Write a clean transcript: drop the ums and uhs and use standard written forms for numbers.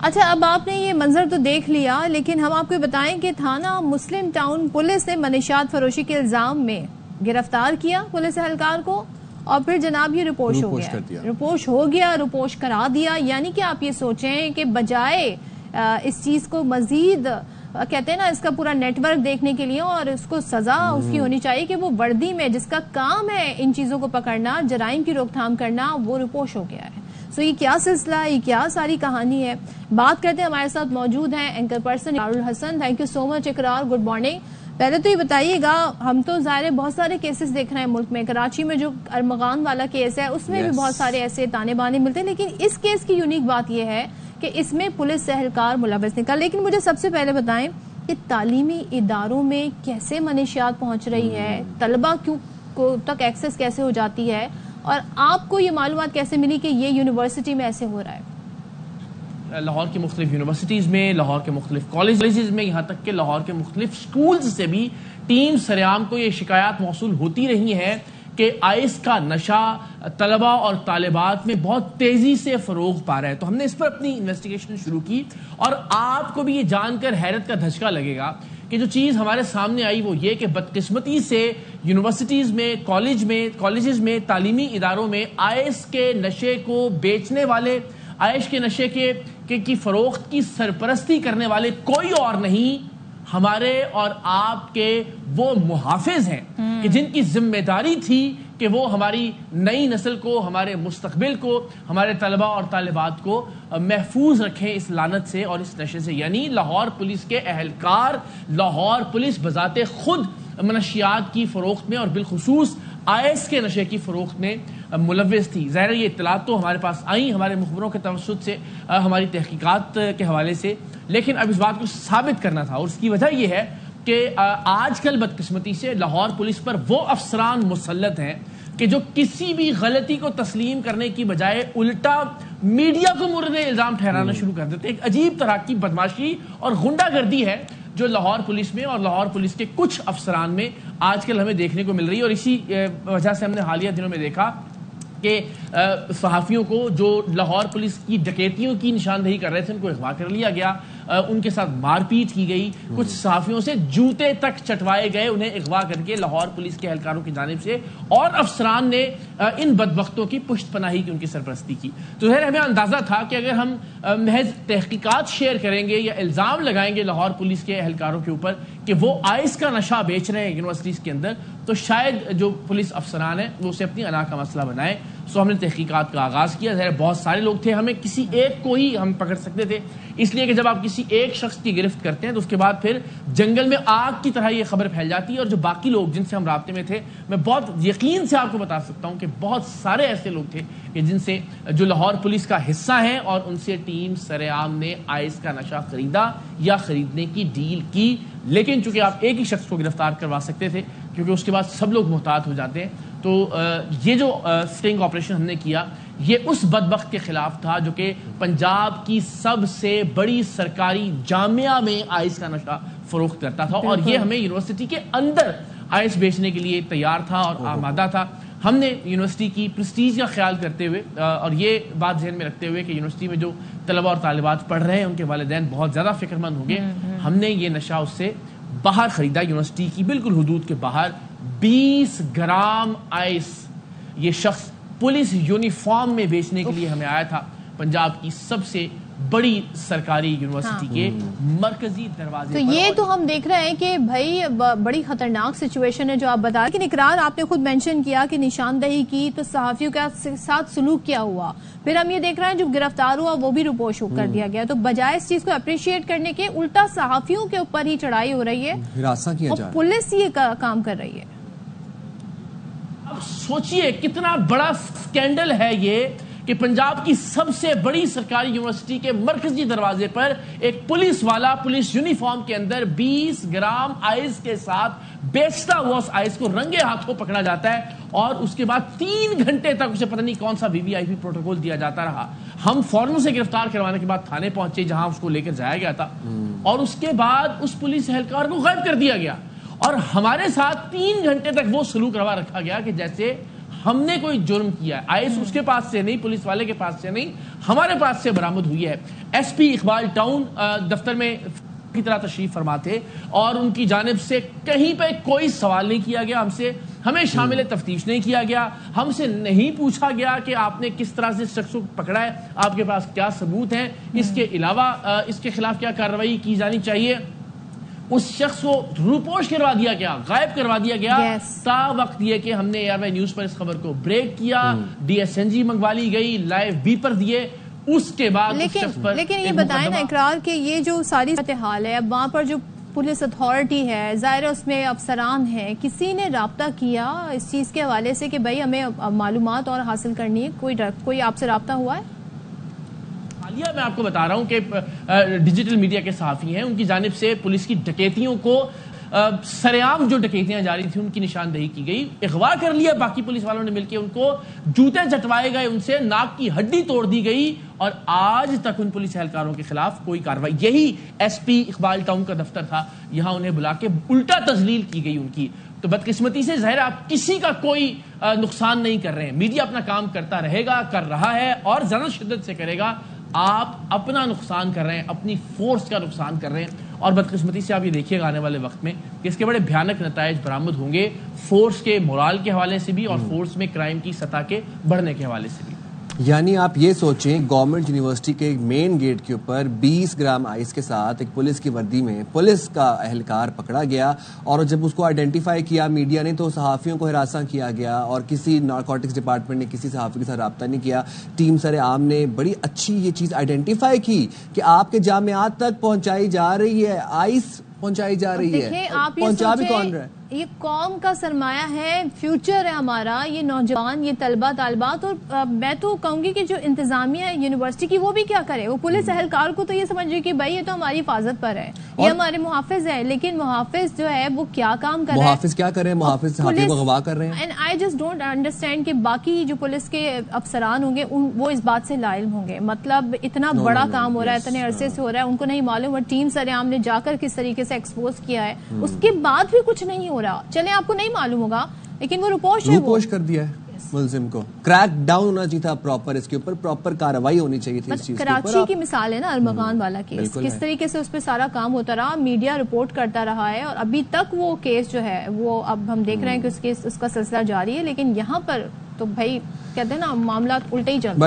اچھا، اب آپ نے یہ منظر تو دیکھ لیا، لیکن ہم آپ کو بتائیں کہ تھانہ مسلم ٹاؤن پولیس نے منشیات فروشی کے الزام میں گرفتار کیا پولیس اہلکار کو، اور پھر جناب یہ رپوش ہو گیا، رپوش کرا دیا. یعنی کہ آپ یہ سوچیں کہ بجائے اس چیز کو مزید کہتے ہیں نا اس کا پورا نیٹ ورک دیکھنے کے لیے، اور اس کو سزا اس کی ہونی چاہیے کہ وہ وردی میں جس کا کام ہے ان چیزوں کو پکڑنا، جرائم کی روک تھام کرنا، وہ رپوش ہو گیا ہے. سو یہ کیا سلسلہ ہے، یہ کیا ساری کہانی ہے؟ بات کرتے ہیں. ہمارے ساتھ موجود ہیں اینکر پرسن اقرار الحسن. تھینک یو سو مچ اقرار، گڈ مارننگ. پہلے تو یہ بتائیے گا، ہم تو ظاہر بہت سارے کیسز دیکھ رہے ہیں ملک میں. کراچی میں جو ارمغان والا کیس ہے اس میں بھی بہت سارے ایسے تانے بانے ملتے ہیں، لیکن اس کیس کی یونیک بات یہ ہے کہ اس میں پولیس اہلکار ملوث نکلا. لیکن مجھے سب سے پہلے بتائیں کہ تعلیمی اداروں میں کیسے منشیات پہنچ رہی ہے، طلبہ تک ایکسس کیسے ہو جاتی ہے، اور آپ کو یہ معلومات کیسے ملی کہ یہ یونیورسٹی میں ایسے ہو رہا ہے؟ لاہور کی مختلف یونیورسٹیز میں، لاہور کے مختلف کالجز میں، یہاں تک کہ لاہور کے مختلف سکولز سے بھی ٹیم سریام کو یہ شکایات موصول ہوتی رہی ہیں کہ آئس کا نشہ طلبہ اور طالبات میں بہت تیزی سے فروغ پا رہا ہے. تو ہم نے اس پر اپنی انویسٹیگیشن شروع کی، اور آپ کو بھی یہ جان کر حیرت کا دھچکا لگے گا کہ جو چیز ہمارے سامنے آئی وہ یہ کہ بدقسمتی سے یونیورسٹیز میں، کالجز میں، تعلیمی اداروں میں آئس کے نشے کو بیچنے والے، آئس کے نشے کی فروخت کی سرپرستی کرنے والے کوئی اور نہیں، ہمارے اور آپ کے وہ محافظ ہیں کہ جن کی ذمہ داری تھی کہ وہ ہماری نئی نسل کو، ہمارے مستقبل کو، ہمارے طلبہ اور طالبات کو محفوظ رکھیں اس لعنت سے اور اس نشے سے. یعنی لاہور پولیس کے اہلکار، لاہور پولیس بذات خود منشیات کی فروخت میں اور بالخصوص آئس کے نشے کی فروخت میں ملوث تھی. ظاہر یہ اطلاعات تو ہمارے پاس آئیں ہمارے مخبروں کے توسط سے، ہماری تحقیقات کے حوالے سے، لیکن اب اس بات کو ثابت کرنا تھا، اور اس کی وجہ یہ ہے کہ آج کل بدقسمتی سے لاہور پولیس پر وہ افسران مسلط ہیں کہ جو کسی بھی غلطی کو تسلیم کرنے کی بجائے الٹا میڈیا کو مورد الزام ٹھہرانا شروع کر دیتے. ایک عجیب طرح کی بدماشی اور غنڈہ گردی ہے جو لاہور پولیس میں اور لاہور پولیس کے کچھ افسران میں آج کل ہمیں دیکھنے کو مل رہی ہے. اور اسی وجہ سے ہم نے حالیہ دنوں میں دیکھا کہ صحافیوں کو جو لاہور پولیس کی ڈکیتیوں کی نشاندہی کر رہے تھے ان کو اغوا کر لیا گیا، ان کے ساتھ مار پیٹ کی گئی، کچھ صحافیوں سے جوتے تک چٹوائے گئے انہیں اغوا کر کے لاہور پولیس کے اہلکاروں کی جانب سے، اور افسران نے ان بدبختوں کی پشت پناہی کی، ان کی سرپرستی کی. تو ظاہر ہمیں اندازہ تھا کہ اگر ہم محض تحقیقات شیئر کریں گے یا الزام لگائیں گے لاہور پولیس کے اہلکاروں کے اوپر کہ وہ آئس کا نشہ بیچ رہے ہیں یونیورسٹیز کے اندر، تو شاید جو پولیس افسران ہیں وہ اسے اپنی انا کا مسئلہ بنائیں. سو ہم نے تحقیقات کا آغاز کیا. ظاہر بہت سارے لوگ تھے، ہمیں کسی ایک کو ہی ہم پکڑ سکتے تھے، اس لیے کہ جب آپ کسی ایک شخص کی گرفت کرتے ہیں تو اس کے بعد پھر جنگل میں آگ کی طرح یہ خبر پھیل جاتی ہے. اور جو باقی لوگ جن سے ہم رابطے میں تھے، میں بہت یقین سے آپ کو بتا سکتا ہوں کہ بہت سارے ایسے لوگ تھے کہ جن سے جو لاہور پولیس کا حصہ ہیں، اور ان سے ٹیم سریام نے آئس کا نشہ خریدا یا خریدنے کی ڈیل کی. لیکن چونکہ آپ ایک ہی شخص کو گرفتار کروا سکتے تھے کیونکہ اس کے بعد سب لوگ محتاط ہو جاتے ہیں، تو یہ جو سٹنگ آپریشن ہم نے کیا یہ اس بدبخت کے خلاف تھا جو کہ پنجاب کی سب سے بڑی سرکاری جامعہ میں آئس کا نشہ فروخت کرتا تھا، اور یہ ہمیں یونیورسٹی کے اندر آئس بیچنے کے لیے تیار تھا اور آمادہ تھا. ہم نے یونیورسٹی کی پریسٹیج کا خیال کرتے ہوئے اور یہ بات ذہن میں رکھتے ہوئے کہ یونیورسٹی میں جو طلبہ اور طالبات پڑھ رہے ہیں ان کے والدین بہت زیادہ فکر مند ہوں گے، ہم نے یہ نشہ اس سے باہر خریدا. یونیورسٹی کی بالکل حدود کے باہر 20 گرام آئس یہ شخص پولیس یونیفارم میں بیچنے کے لیے ہمیں آیا تھا پنجاب کی سب سے بڑی سرکاری یونیورسٹی کے مرکزی دروازے پر. تو یہ تو ہم دیکھ رہے ہیں کہ بھائی بڑی خطرناک سچویشن ہے جو آپ بتا رہے. لیکن اقرار آپ نے خود مینشن کیا کہ نشاندہی کی تو صحافیوں کے ساتھ سلوک کیا ہوا، پھر ہم یہ دیکھ رہے ہیں جو گرفتار ہوا وہ بھی رپوش کر دیا گیا. تو بجائے اس چیز کو اپریشیٹ کرنے کے الٹا صحافیوں کے اوپر ہی چڑھائی ہو رہی ہے اور پولیس یہ کام کر رہی ہے. اب سوچئے کتنا بڑا سکینڈل ہے یہ کہ پنجاب کی سب سے بڑی سرکاری یونیورسٹی کے مرکزی دروازے پر ایک پولیس والا پولیس یونیفارم کے اندر 20 گرام آئس کے ساتھ بیچتا ہوا اس آئس کو رنگے ہاتھوں پکڑا جاتا ہے، اور اس کے بعد 3 گھنٹے تک اسے پتہ نہیں کون سا VVIP پروٹوکول دیا جاتا رہا. ہم فوراً اسے گرفتار کروانے کے بعد تھانے پہنچے جہاں اس کو لے کر جایا گیا تھا، اور اس کے بعد اس پولیس اہلکار کو غائب کر دیا گیا، اور ہمارے ساتھ 3 گھنٹے تک وہ سلوک روا رکھا گیا کہ جیسے ہم نے کوئی جرم کیا ہے. آئس اس کے پاس سے نہیں, پولیس والے کے پاس سے نہیں, ہمارے پاس سے برآمد ہوئی ہے. ایس پی اقبال ٹاؤن دفتر میں کی طرح تشریف فرما تھے اور ان کی جانب سے کہیں پہ کوئی سوال نہیں کیا گیا. ہمیں شامل تفتیش نہیں کیا گیا. ہم سے نہیں پوچھا گیا کہ آپ نے کس طرح سے شخص کو پکڑا ہے, آپ کے پاس کیا ثبوت ہیں, اس کے علاوہ اس کے خلاف کیا کارروائی کی جانی چاہیے. اس شخص کو روپوش کروا دیا گیا, غائب کروا دیا گیا. تا وقت یہ کہ ہم نے اے آر وائی نیوز پر اس خبر کو بریک کیا, ڈی ایس این جی منگوا لی گئی, لائیو بی پر دیے, اس کے بعد لیکن یہ بتائیں نا اقرار کہ یہ جو ساری صورتحال ہے, اب وہاں پر جو پولیس اتھارٹی ہے, ظاہر اس میں افسران ہیں, کسی نے رابطہ کیا اس چیز کے حوالے سے کہ بھائی ہمیں معلومات اور حاصل کرنی ہے؟ کوئی آپ سے رابطہ ہوا ہے؟ حالیہ میں آپ کو بتا رہا ہوں کہ ڈیجیٹل میڈیا کے صحافی ہیں, ان کی جانب سے پولیس کی ڈکیتیوں کو سریعام جو ڈکیتیاں جاری تھیں ان کی نشاندہی کی گئی, اغوا کر لیا باقی پولیس والوں نے مل کے, ان کو جوتے چٹوائے گئے, ان سے ناک کی ہڈی توڑ دی گئی, اور آج تک ان پولیس اہلکاروں کے خلاف کوئی کارروائی. یہی ایس پی اقبال ٹاؤن کا دفتر تھا, یہاں انہیں بلا کے الٹا تذلیل کی گئی ان کی. تو بدقسمتی سے ظاہر آپ کسی کا کوئی نقصان نہیں کر رہے ہیں. میڈیا اپنا کام کرتا رہے گا, کر رہا ہے, اور زیادہ شدت سے کرے گا. آپ اپنا نقصان کر رہے ہیں, اپنی فورس کا نقصان کر رہے ہیں, اور بدقسمتی سے آپ یہ دیکھیے گا آنے والے وقت میں کہ اس کے بڑے بھیانک نتائج برآمد ہوں گے, فورس کے مورال کے حوالے سے بھی اور فورس میں کرائم کی سطح کے بڑھنے کے حوالے سے بھی. یعنی آپ یہ سوچیں, گورنمنٹ یونیورسٹی کے مین گیٹ کے اوپر 20 گرام آئس کے ساتھ ایک پولیس کی وردی میں پولیس کا اہلکار پکڑا گیا, اور جب اس کو آئیڈینٹیفائی کیا میڈیا نے تو صحافیوں کو ہراساں کیا گیا, اور کسی نارکوٹکس ڈپارٹمنٹ نے کسی صحافی کے ساتھ رابطہ نہیں کیا. ٹیم سر عام نے بڑی اچھی یہ چیز آئیڈینٹیفائی کی کہ آپ کے جامعات تک پہنچائی جا رہی ہے, آئس پہنچائی جا رہی ہے. پہنچا بھی کون رہا ہے؟ یہ قوم کا سرمایہ ہے, فیوچر ہے ہمارا, یہ نوجوان, یہ طلبہ طالبات. اور میں تو کہوں گی کہ جو انتظامیہ ہے یونیورسٹی کی وہ بھی کیا کرے, وہ پولیس اہلکار کو تو یہ سمجھ رہی کہ بھائی یہ تو ہماری حفاظت پر ہے, یہ ہمارے محافظ ہے, لیکن محافظ جو ہے وہ کیا کام کر رہے ہیں, محافظ کیا کر رہے ہیں, محافظ صحافی کو اغوا کر رہے ہیں. And I just don't understand کہ باقی جو پولیس کے افسران ہوں گے وہ اس بات سے لا علم ہوں گے. مطلب اتنا بڑا کام ہو رہا ہے, اتنے عرصے سے ہو رہا ہے, ان کو نہیں معلوم, اور ٹیم سر عام نے جا کر کس طریقے سے ایکسپوز کیا ہے, اس کے بعد بھی کچھ نہیں ہو رہا. چلیں آپ کو نہیں معلوم ہوگا, لیکن وہ روپوش کر دیا ہے ملزم کو. کریک ڈاؤن ہونا چاہیے تھا پراپر, اس کے اوپر پراپر کارروائی ہونی چاہیے تھی اس چیز کے اوپر. کراچی کی مثال ہے نا ارمغان والا کیس, کس طریقے سے اس پہ سارا کام ہوتا رہا, میڈیا رپورٹ کرتا رہا ہے, اور ابھی تک وہ کیس جو ہے وہ اب ہم دیکھ رہے ہیں کہ اس کا سلسلہ جاری ہے. لیکن یہاں پر تو بھائی کہتے ہیں نا معاملات الٹے ہی چل رہے ہیں.